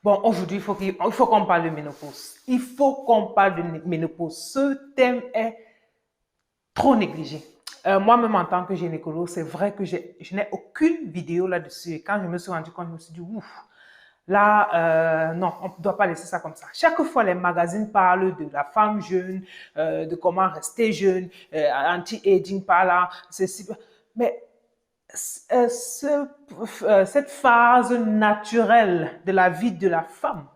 Bon, aujourd'hui, il faut qu'on parle de ménopause. Il faut qu'on parle de ménopause. Ce thème est trop négligé. Moi-même, en tant que gynécologue, c'est vrai que je n'ai aucune vidéo là-dessus. Et quand je me suis rendu compte, je me suis dit, ouf, là, non, on ne doit pas laisser ça comme ça. Chaque fois, les magazines parlent de la femme jeune, de comment rester jeune, anti-aging par là, ceci. Mais cette phase naturelle de la vie de la femme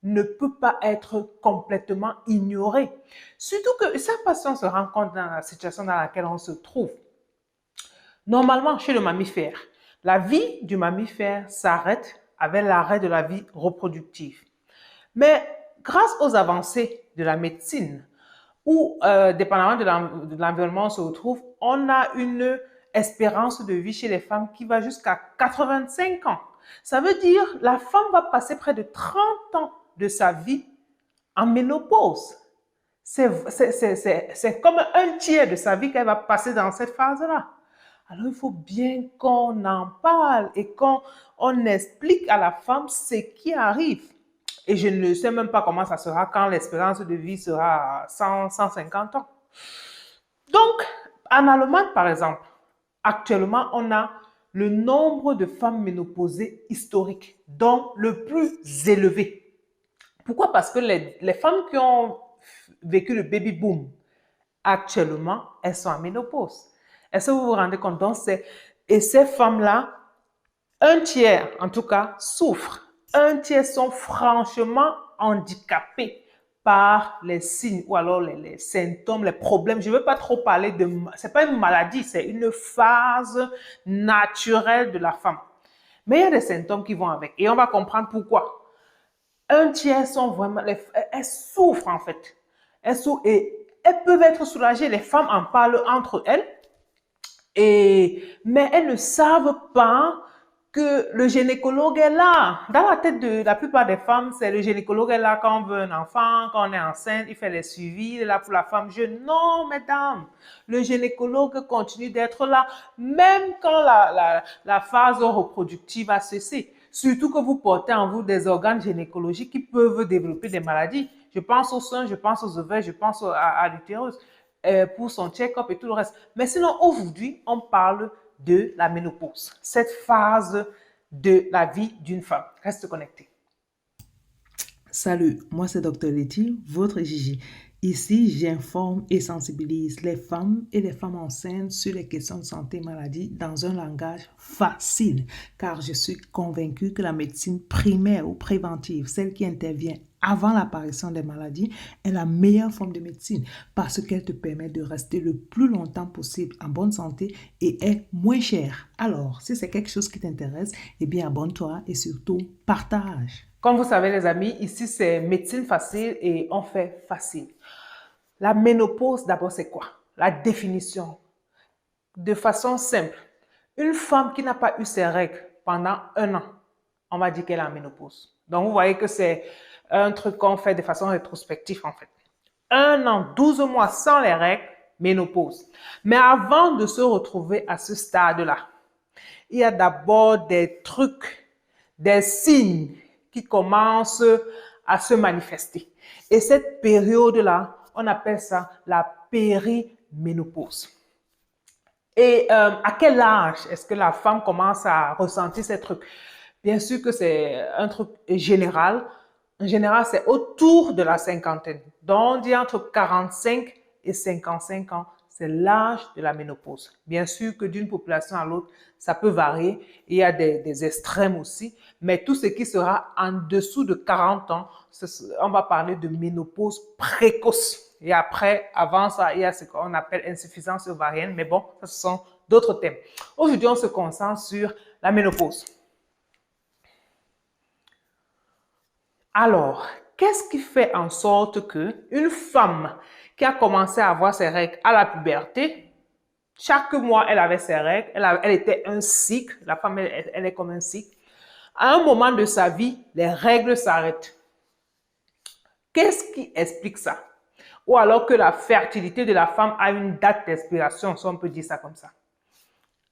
ne peut pas être complètement ignorée. Surtout que ça, parce qu'on se rend compte dans la situation dans laquelle on se trouve. Normalement, chez le mammifère, la vie du mammifère s'arrête avec l'arrêt de la vie reproductive. Mais grâce aux avancées de la médecine, ou dépendamment de l'environnement où on se retrouve, on a une espérance de vie chez les femmes qui va jusqu'à 85 ans. Ça veut dire que la femme va passer près de 30 ans de sa vie en ménopause. C'est comme un tiers de sa vie qu'elle va passer dans cette phase-là. Alors, il faut bien qu'on en parle et qu'on explique à la femme ce qui arrive. Et je ne sais même pas comment ça sera quand l'espérance de vie sera à 100, 150 ans. Donc, en Allemagne, par exemple, actuellement, on a le nombre de femmes ménopausées historique, dont le plus élevé. Pourquoi? Parce que les femmes qui ont vécu le baby boom, actuellement, elles sont en ménopause. Est-ce que vous vous rendez compte? Donc, et ces femmes-là, un tiers, en tout cas, souffrent. Un tiers sont franchement handicapés par les signes ou alors les symptômes, les problèmes. Je ne veux pas trop parler de... Ce n'est pas une maladie, c'est une phase naturelle de la femme. Mais il y a des symptômes qui vont avec et on va comprendre pourquoi. Un tiers sont vraiment... Elles souffrent en fait. Elles souffrent et elles peuvent être soulagées. Les femmes en parlent entre elles. Mais elles ne savent pas que le gynécologue est là. Dans la tête de la plupart des femmes, c'est le gynécologue est là quand on veut un enfant, quand on est enceinte, il fait les suivis, il est là pour la femme jeune. Non, mesdames, le gynécologue continue d'être là, même quand la phase reproductive a cessé. Surtout que vous portez en vous des organes gynécologiques qui peuvent développer des maladies. Je pense au sein, je pense aux ovaires, je pense à l'utérus pour son check-up et tout le reste. Mais sinon, aujourd'hui, on parle de la ménopause, cette phase de la vie d'une femme. Reste connecté. Salut, moi c'est Dr Letty, votre Gigi. Ici, j'informe et sensibilise les femmes et les femmes enceintes sur les questions de santé et maladie dans un langage facile, car je suis convaincue que la médecine primaire ou préventive, celle qui intervient avant l'apparition des maladies, est la meilleure forme de médecine parce qu'elle te permet de rester le plus longtemps possible en bonne santé et est moins chère. Alors, si c'est quelque chose qui t'intéresse, eh bien abonne-toi et surtout partage. Comme vous savez, les amis, ici, c'est médecine facile et on fait facile. La ménopause, d'abord, c'est quoi? La définition. De façon simple, une femme qui n'a pas eu ses règles pendant un an, on va dire qu'elle est en ménopause. Donc, vous voyez que c'est un truc qu'on fait de façon rétrospective, en fait. Un an, 12 mois sans les règles, ménopause. Mais avant de se retrouver à ce stade-là, il y a d'abord des trucs, des signes qui commencent à se manifester. Et cette période-là, on appelle ça la périménopause. Et à quel âge est-ce que la femme commence à ressentir ces trucs? Bien sûr que c'est un truc général. En général, c'est autour de la cinquantaine. Donc, on dit entre 45 et 55 ans, c'est l'âge de la ménopause. Bien sûr que d'une population à l'autre, ça peut varier. Il y a des extrêmes aussi. Mais tout ce qui sera en dessous de 40 ans, on va parler de ménopause précoce. Et après, avant ça, il y a ce qu'on appelle insuffisance ovarienne. Mais bon, ça, ce sont d'autres thèmes. Aujourd'hui, on se concentre sur la ménopause. Alors, qu'est-ce qui fait en sorte qu'une femme qui a commencé à avoir ses règles à la puberté, chaque mois, elle avait ses règles, elle était un cycle, la femme, elle est comme un cycle. À un moment de sa vie, les règles s'arrêtent. Qu'est-ce qui explique ça? Ou alors que la fertilité de la femme a une date d'expiration, si on peut dire ça comme ça.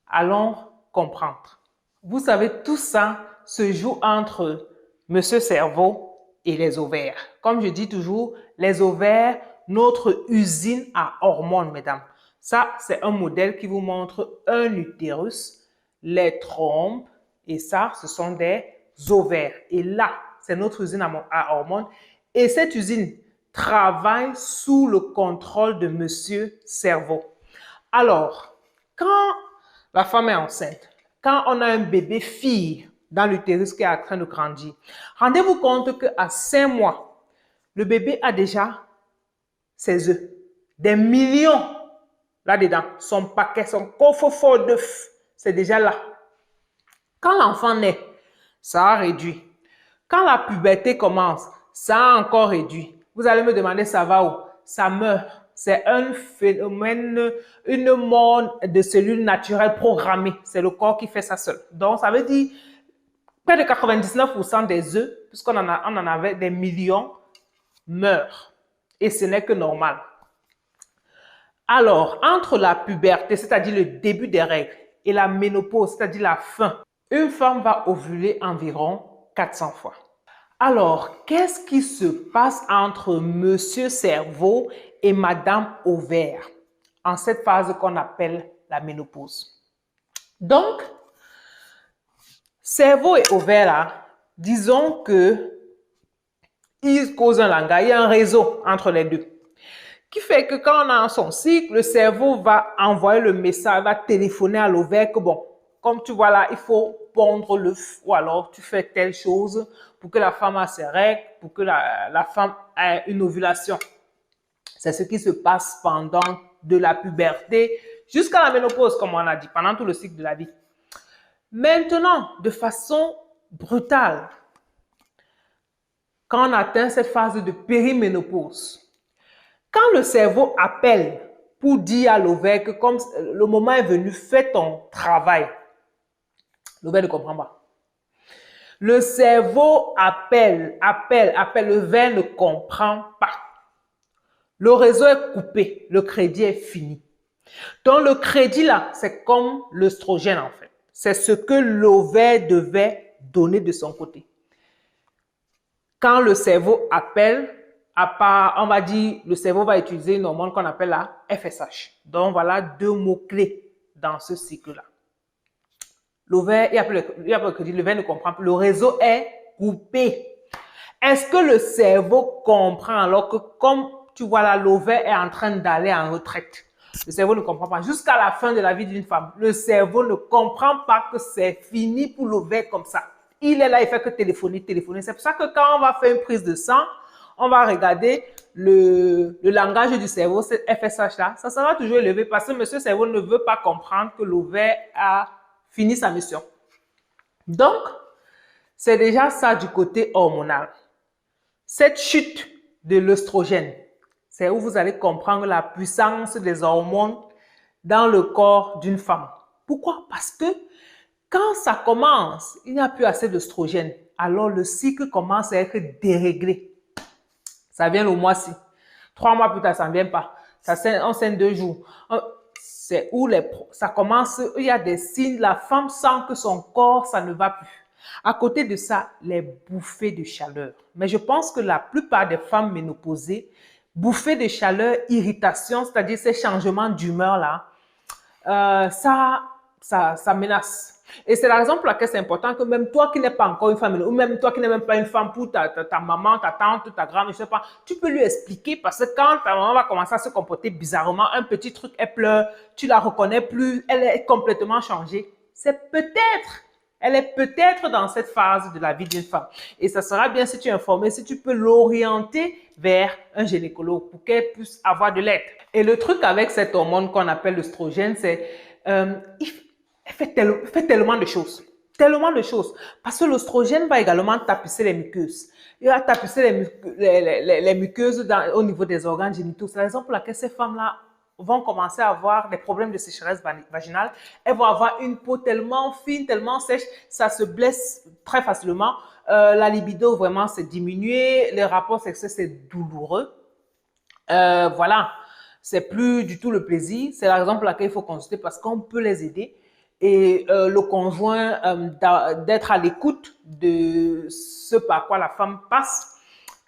Allons comprendre. Vous savez, tout ça se joue entre Monsieur Cerveau et les ovaires. Comme je dis toujours, les ovaires, notre usine à hormones, mesdames. Ça, c'est un modèle qui vous montre un utérus, les trompes, et ça, ce sont des ovaires. Et là, c'est notre usine à hormones. Et cette usine travaille sous le contrôle de Monsieur Cerveau. Alors, quand la femme est enceinte, quand on a un bébé fille dans l'utérus qui est en train de grandir, rendez-vous compte qu'à 5 mois, le bébé a déjà ses œufs. Des millions là-dedans. Son paquet, son coffre fort d'œufs, c'est déjà là. Quand l'enfant naît, ça a réduit. Quand la puberté commence, ça a encore réduit. Vous allez me demander, ça va où? Ça meurt. C'est un phénomène, une mort de cellules naturelles programmées. C'est le corps qui fait ça seul. Donc, ça veut dire près de 99% des œufs, puisqu'on en avait des millions, meurent. Et ce n'est que normal. Alors, entre la puberté, c'est-à-dire le début des règles, et la ménopause, c'est-à-dire la fin, une femme va ovuler environ 400 fois. Alors, qu'est-ce qui se passe entre Monsieur Cerveau et Madame Ovaire en cette phase qu'on appelle la ménopause? Donc, cerveau et ovaire, là, disons que ils causent un langage, il y a un réseau entre les deux, qui fait que quand on a son cycle, le cerveau va envoyer le message, va téléphoner à l'ovaire que bon, comme tu vois là, il faut pondre l'œuf ou alors tu fais telle chose pour que la femme a ses règles, pour que la femme ait une ovulation. C'est ce qui se passe pendant de la puberté jusqu'à la ménopause, comme on a dit, pendant tout le cycle de la vie. Maintenant, de façon brutale, quand on atteint cette phase de périménopause, quand le cerveau appelle pour dire à l'ovaire que comme le moment est venu, fais ton travail, l'ovaire ne comprend pas. Le cerveau appelle, l'ovaire ne comprend pas. Le réseau est coupé, le crédit est fini. Donc le crédit là, c'est comme l'œstrogène en fait. C'est ce que l'ovaire devait donner de son côté. Quand le cerveau appelle, on va dire, le cerveau va utiliser une hormone qu'on appelle la FSH. Donc, voilà 2 mots-clés dans ce cycle-là. L'ovaire, il n'y a pas le crédit, l'ovaire ne comprend pas. Le réseau est coupé. Est-ce que le cerveau comprend alors que, comme tu vois là, l'ovaire est en train d'aller en retraite? Le cerveau ne comprend pas. Jusqu'à la fin de la vie d'une femme, le cerveau ne comprend pas que c'est fini pour l'ovaire comme ça. Il est là, il fait que téléphoner. C'est pour ça que quand on va faire une prise de sang, on va regarder le langage du cerveau, cette FSH-là, ça sera toujours élevé parce que monsieur cerveau ne veut pas comprendre que l'ovaire a fini sa mission. Donc, c'est déjà ça du côté hormonal. Cette chute de l'œstrogène, c'est où vous allez comprendre la puissance des hormones dans le corps d'une femme. Pourquoi? Parce que quand ça commence, il n'y a plus assez d'œstrogène. Alors, le cycle commence à être déréglé. Ça vient le mois-ci. 3 mois plus tard, ça ne vient pas. On saigne 2 jours. C'est où ça commence, il y a des signes, la femme sent que son corps, ça ne va plus. À côté de ça, les bouffées de chaleur. Mais je pense que la plupart des femmes ménopausées, bouffées de chaleur, irritation, c'est-à-dire ces changements d'humeur-là, ça menace. Et c'est la raison pour laquelle c'est important que même toi qui n'es pas encore une femme, ou même toi qui n'es même pas une femme pour ta maman, ta tante, ta grand-mère, je sais pas, tu peux lui expliquer parce que quand ta maman va commencer à se comporter bizarrement, un petit truc, elle pleure, tu la reconnais plus, elle est complètement changée. Elle est peut-être dans cette phase de la vie d'une femme. Et ça sera bien si tu es informé, si tu peux l'orienter vers un gynécologue pour qu'elle puisse avoir de l'aide. Et le truc avec cette hormone qu'on appelle l'œstrogène, c'est elle fait tellement de choses. Tellement de choses. Parce que l'œstrogène va également tapisser les muqueuses. Il va tapisser les muqueuses au niveau des organes génitaux. C'est la raison pour laquelle ces femmes-là vont commencer à avoir des problèmes de sécheresse vaginale. Elles vont avoir une peau tellement fine, tellement sèche, ça se blesse très facilement. La libido, vraiment, c'est diminué. Les rapports sexuels, c'est douloureux. Voilà. C'est plus du tout le plaisir. C'est la raison pour laquelle il faut consulter parce qu'on peut les aider. et le conjoint d'être à l'écoute de ce par quoi la femme passe.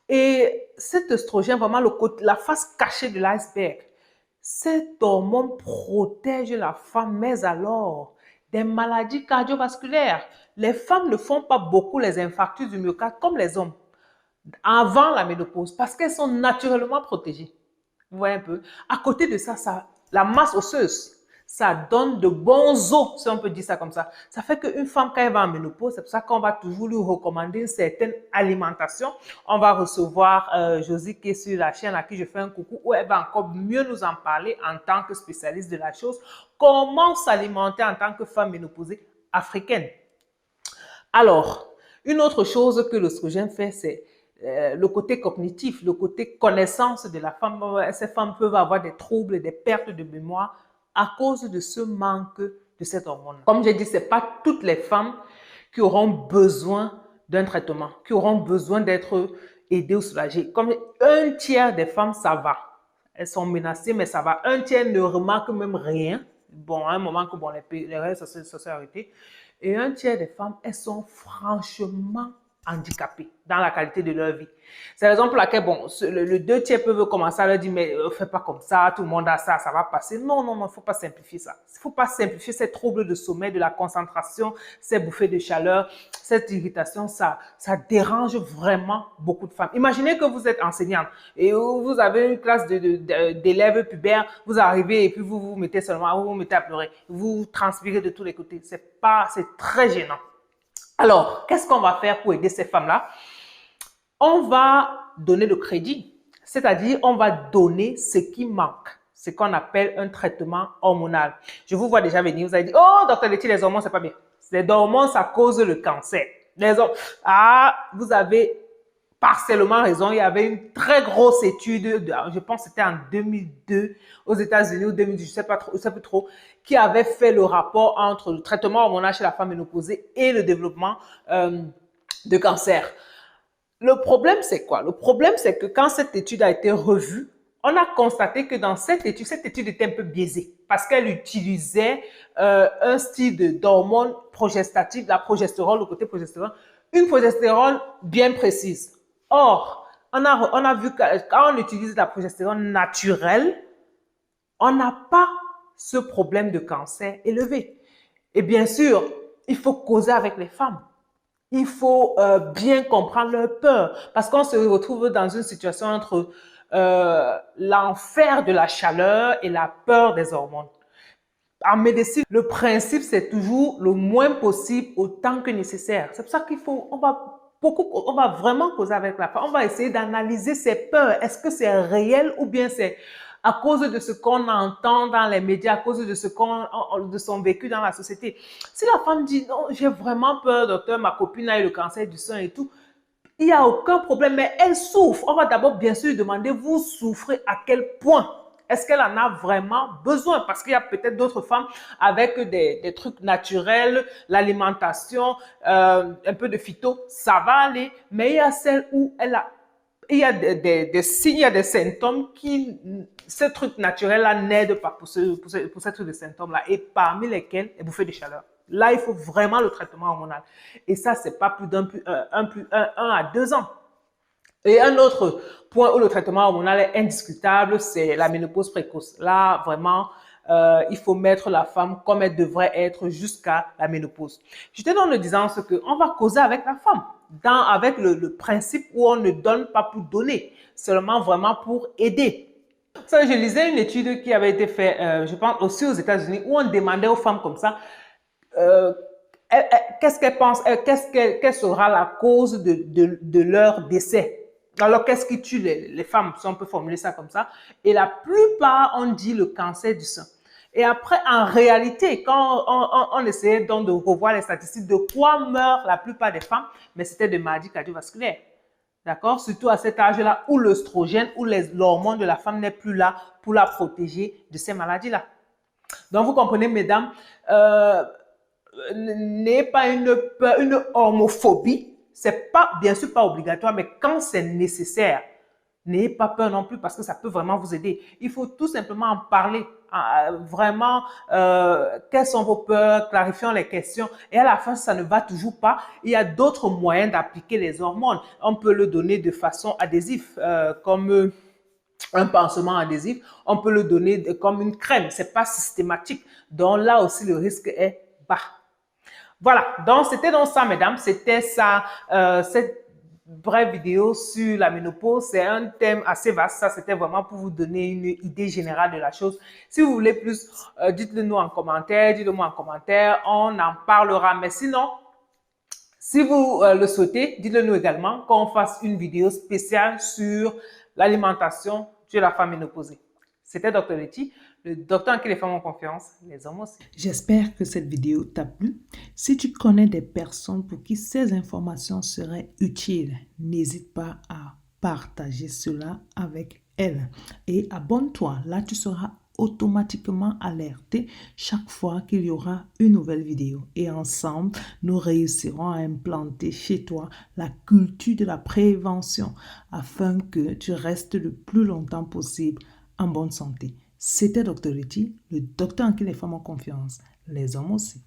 Et cet oestrogène, vraiment la face cachée de l'iceberg, cette hormone protège la femme, mais alors des maladies cardiovasculaires. Les femmes ne font pas beaucoup les infarctus du myocarde comme les hommes avant la ménopause parce qu'elles sont naturellement protégées. Vous voyez un peu. À côté de ça, la masse osseuse, ça donne de bons os, si on peut dire ça comme ça. Ça fait qu'une femme, quand elle va en ménopause, c'est pour ça qu'on va toujours lui recommander une certaine alimentation. On va recevoir Josie qui est sur la chaîne à qui je fais un coucou, où elle va encore mieux nous en parler en tant que spécialiste de la chose. Comment s'alimenter en tant que femme ménopausée africaine. Alors, une autre chose que l'oestrogène fait, c'est le côté cognitif, le côté connaissance de la femme. Ces femmes peuvent avoir des troubles, des pertes de mémoire à cause de ce manque de cette hormone. Comme j'ai dit, ce n'est pas toutes les femmes qui auront besoin d'un traitement, qui auront besoin d'être aidées ou soulagées. Comme un tiers des femmes, ça va. Elles sont menacées, mais ça va. Un tiers ne remarque même rien. Bon, à un moment que bon, les règles ça s'est arrêté. Et un tiers des femmes, elles sont franchement handicapées dans la qualité de leur vie. C'est la raison pour laquelle, bon, le deux tiers peuvent commencer à leur dire, mais fais pas comme ça, tout le monde a ça, ça va passer. Non, non, non, il ne faut pas simplifier ça. Il ne faut pas simplifier ces troubles de sommeil, de la concentration, ces bouffées de chaleur, cette irritation, ça dérange vraiment beaucoup de femmes. Imaginez que vous êtes enseignante et vous avez une classe d'élèves pubères, vous arrivez et puis vous mettez seulement, vous vous mettez à pleurer, vous transpirez de tous les côtés. C'est très gênant. Alors, qu'est-ce qu'on va faire pour aider ces femmes-là? On va donner le crédit, c'est-à-dire on va donner ce qui manque, ce qu'on appelle un traitement hormonal. Je vous vois déjà venir, vous allez dire, oh, docteur Letty, les hormones, c'est pas bien. Les hormones, ça cause le cancer. Vous avez partiellement raison. Il y avait une très grosse étude, je pense que c'était en 2002 aux États-Unis ou 2010, je ne sais plus trop, qui avait fait le rapport entre le traitement hormonal chez la femme ménopausée et le développement de cancer. Le problème, c'est quoi? Le problème, c'est que quand cette étude a été revue, on a constaté que dans cette étude était un peu biaisée parce qu'elle utilisait un style d'hormone progestative, la progestérone, le côté progestérone, une progestérone bien précise. Or, on a vu que quand on utilise la progestérone naturelle, on n'a pas ce problème de cancer élevé. Et bien sûr, il faut causer avec les femmes. Il faut bien comprendre leur peur parce qu'on se retrouve dans une situation entre l'enfer de la chaleur et la peur des hormones. En médecine, le principe, c'est toujours le moins possible autant que nécessaire. C'est pour ça qu'il faut, on va vraiment causer avec la femme. On va essayer d'analyser ses peurs. Est-ce que c'est réel ou bien c'est à cause de ce qu'on entend dans les médias, à cause de de son vécu dans la société. Si la femme dit, non, j'ai vraiment peur, docteur, ma copine a eu le cancer du sein et tout, il n'y a aucun problème, mais elle souffre. On va d'abord bien sûr lui demander, vous souffrez à quel point? Est-ce qu'elle en a vraiment besoin? Parce qu'il y a peut-être d'autres femmes avec des trucs naturels, l'alimentation, un peu de phyto, ça va aller. Mais il y a celles où il y a des signes, il y a des symptômes qui, ce truc naturel-là n'aide pas pour ce truc de symptômes-là. Et parmi lesquels, les bouffées de chaleur. Là, il faut vraiment le traitement hormonal. Et ça, c'est pas plus d'un à 2 ans. Et un autre point où le traitement hormonal est indiscutable, c'est la ménopause précoce. Là, vraiment, il faut mettre la femme comme elle devrait être jusqu'à la ménopause. Je te donne le disant ce qu'on va causer avec la femme, avec le principe où on ne donne pas pour donner, seulement vraiment pour aider. Ça, je lisais une étude qui avait été faite, je pense aussi aux États-Unis, où on demandait aux femmes comme ça, qu'est-ce qu'elles pensent, quelle sera la cause de leur décès. Alors, qu'est-ce qui tue les femmes, si on peut formuler ça comme ça? Et la plupart ont dit le cancer du sein. Et après, en réalité, quand on essayait donc de revoir les statistiques de quoi meurent la plupart des femmes, mais c'était de maladies cardiovasculaires. D'accord? Surtout à cet âge-là où l'œstrogène, où l'hormone de la femme n'est plus là pour la protéger de ces maladies-là. Donc, vous comprenez, mesdames, n'ayez pas une homophobie. C'est pas, bien sûr, pas obligatoire, mais quand c'est nécessaire, n'ayez pas peur non plus parce que ça peut vraiment vous aider. Il faut tout simplement en parler vraiment quelles sont vos peurs, clarifions les questions. Et à la fin, ça ne va toujours pas. Il y a d'autres moyens d'appliquer les hormones. On peut le donner de façon adhésive, comme un pansement adhésif. On peut le donner comme une crème. C'est pas systématique. Donc là aussi, le risque est bas. Voilà, donc c'était donc ça, mesdames, c'était ça, cette brève vidéo sur la ménopause. C'est un thème assez vaste, ça c'était vraiment pour vous donner une idée générale de la chose. Si vous voulez plus, dites-le nous en commentaire, dites-le moi en commentaire, on en parlera. Mais sinon, si vous le souhaitez, dites-le nous également qu'on fasse une vidéo spéciale sur l'alimentation de la femme ménopausée. C'était Dr Letty, le docteur en qui les femmes ont confiance, les hommes aussi. J'espère que cette vidéo t'a plu. Si tu connais des personnes pour qui ces informations seraient utiles, n'hésite pas à partager cela avec elles. Et abonne-toi, là tu seras automatiquement alerté chaque fois qu'il y aura une nouvelle vidéo. Et ensemble, nous réussirons à implanter chez toi la culture de la prévention afin que tu restes le plus longtemps possible en bonne santé. C'était Dr Letty, le docteur en qui les femmes ont confiance, les hommes aussi.